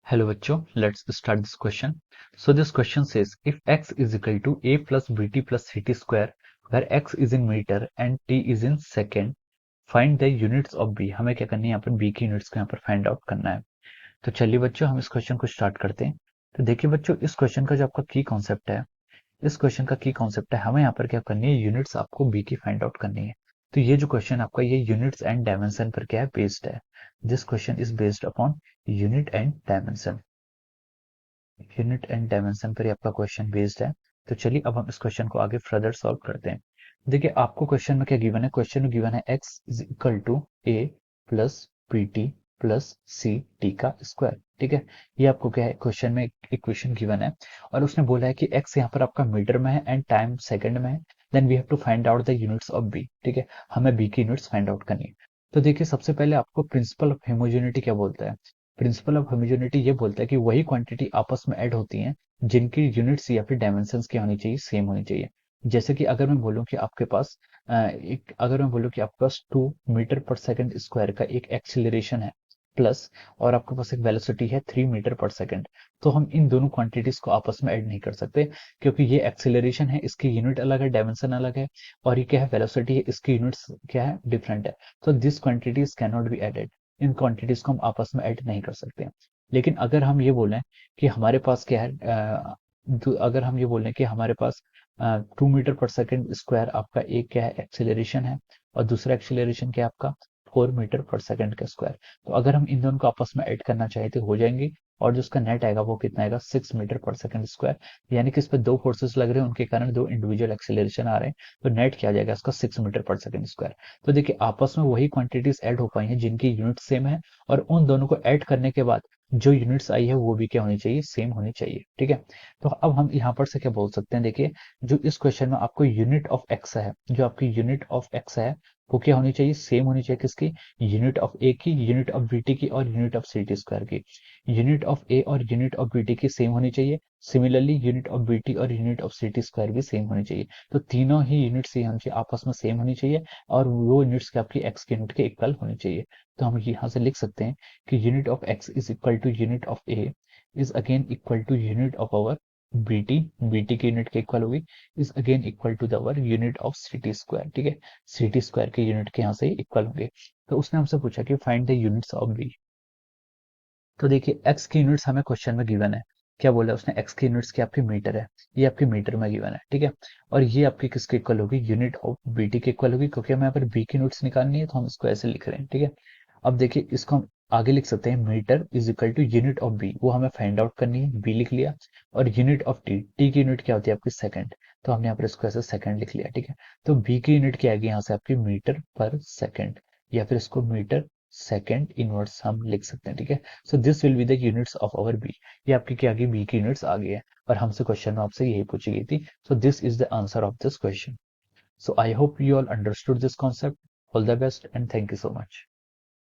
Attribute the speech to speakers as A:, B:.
A: Hello बच्चों, let's start this question. So this question says if x is equal to a plus bt plus ct square where x is in meter and t is in second, find the units of b. हमें क्या करनी है, यहाँ पर b की units को यहाँ पर फाइंड आउट करना है. तो चलिए बच्चों हम इस क्वेश्चन को स्टार्ट करते हैं. तो देखिए बच्चों, इस क्वेश्चन का जो आपका की कॉन्सेप्ट है, इस क्वेश्चन का की कॉन्सेप्ट है, हमें यहाँ पर क्या करनी है, यूनिट्स आपको बी की फाइंड आउट करनी है. तो ये जो क्वेश्चन आपका ये यूनिट्स एंड डायमेंशन पर क्या है, बेस्ड है. This question is based upon unit and dimension. Unit and dimension पर ही आपका क्वेश्चन बेस्ड है. तो चलिए अब हम इस क्वेश्चन को आगे फर्दर सॉल्व करते हैं. देखिए आपको क्वेश्चन में क्या गिवन है, क्वेश्चन में गिवन है x is equal to a plus p t plus c t का स्क्वायर. ठीक है, ये आपको क्या है, क्वेश्चन में इक्वेशन गिवन है और उसने बोला है कि x यहाँ पर आपका मीटर में है एंड टाइम सेकंड में है. Then we have to find out the units of b. ठीक है, हमें b की यूनिट्स फाइंड आउट करनी है. तो देखिए सबसे पहले आपको प्रिंसिपल ऑफ होमोजेनिटी क्या बोलता है. प्रिंसिपल ऑफ होमोजेनिटी ये बोलता है कि वही क्वांटिटी आपस में ऐड होती हैं जिनकी यूनिट्स या फिर डायमेंशंस क्या होनी चाहिए, सेम होनी चाहिए. जैसे कि अगर मैं बोलूं कि आपके पास अगर मैं बोलूं कि आपके पास 2 मीटर पर सेकंड स्क्वायर का एक एक्सीलरेशन है प्लस और आपके पास एक वेलोसिटी है 3 मीटर पर सेकंड, तो हम इन दोनों क्वांटिटीज को आपस में ऐड नहीं कर सकते क्योंकि ये एक्सीलरेशन है, इसकी यूनिट अलग है, डायमेंशन अलग है, और ये क्या है, वेलोसिटी है, इसकी यूनिट्स क्या है, डिफरेंट है. तो this quantities can not be added. इन क्वांटिटीज को हम आपस में ऐड नहीं कर सकते. लेकिन अगर हम ये बोलें कि हमारे पास क्या है, अगर हम ये बोलें कि हमारे पास 2 मीटर पर सेकेंड स्क्वायर आपका एक क्या है, एक्सेलरेशन है, और दूसरा एक्सेलरेशन क्या है आपका 4 मीटर पर सेकेंड का स्क्वायर. तो अगर हम इन दोनों को आपस में ऐड करना चाहें तो हो जाएंगे, और जो उसका नेट आएगा वो कितना आएगा, 6 मीटर पर सेकेंड स्क्वायर. यानी कि इस पे दो फोर्सेस लग रहे हैं, उनके कारण दो इंडिविजुअल एक्सेलरेशन आ रहे हैं, तो नेट क्या आ जाएगा इसका, 6 मीटर पर सेकेंड स्क्वायर. तो देखिए आपस में वही क्वांटिटीज ऐड हो पाई हैं जिनकी यूनिट सेम है, और उन दोनों को ऐड करने के बाद जो यूनिट्स आई है वो भी क्या होनी चाहिए, सेम होनी चाहिए. ठीक है, तो अब हम यहाँ पर से क्या बोल सकते हैं, देखिए जो इस क्वेश्चन में आपको यूनिट ऑफ एक्स है, जो आपकी यूनिट ऑफ एक्स है वो क्या होनी चाहिए, सेम होनी चाहिए. किसकी, यूनिट ऑफ ए की, यूनिट ऑफ बी टी की, और unit of C T square की. यूनिट ऑफ ए और यूनिट ऑफ बी टी की सेम होनी चाहिए. Similarly unit of B T और unit of C T square भी सेम होनी चाहिए. तो तीनों ही यूनिट्स आपस में सेम होनी चाहिए, और वो यूनिट्स की आपकी एक्स की यूनिट के इक्वल होनी चाहिए. तो हम यहाँ से लिख सकते हैं कि unit of x is equal to unit of a is again equal to unit of our b t, b t की यूनिट के इक्वल होगी, is again equal to our unit of c t square. ठीक है, सिटी स्क्वायर के unit के यहाँ से equal होंगे. तो उसने हमसे पूछा कि find the units of b. तो देखिए एक्स की यूनिट्स हमें क्वेश्चन में गिवन है. क्या बोला है उसने, एक्स की यूनिट्स की आपकी मीटर है, ये आपकी मीटर में गिवन है. ठीक है, और ये आपकी किसके इक्वल होगी, यूनिट ऑफ बीटी के इक्वल होगी, क्योंकि हमें यहाँ पर बी की यूनिट्स निकालनी है तो हम इसको ऐसे लिख रहे हैं. ठीक है, अब देखिए इसको हम आगे लिख सकते हैं, metre is equal to unit of b, वो हमें फाइंड आउट करनी है, बी लिख लिया. और यूनिट ऑफ टी, टी की यूनिट क्या होती है आपकी, सेकंड, तो हमने यहाँ पर इसको ऐसे सेकंड लिख लिया. ठीक है, तो बी की यूनिट क्या आएगी यहाँ से आपकी, मीटर पर सेकंड, या फिर इसको मीटर सेकंड इनवर्स हम लिख सकते हैं. ठीक है, so this will be the units of our b. ये आपकी क्या आ गई, बी की यूनिट्स आ गई है, और हमसे क्वेश्चन में आपसे यही पूछी गई थी. So this is the answer of this question. So I hope you all understood this concept. All the best and thank you so much.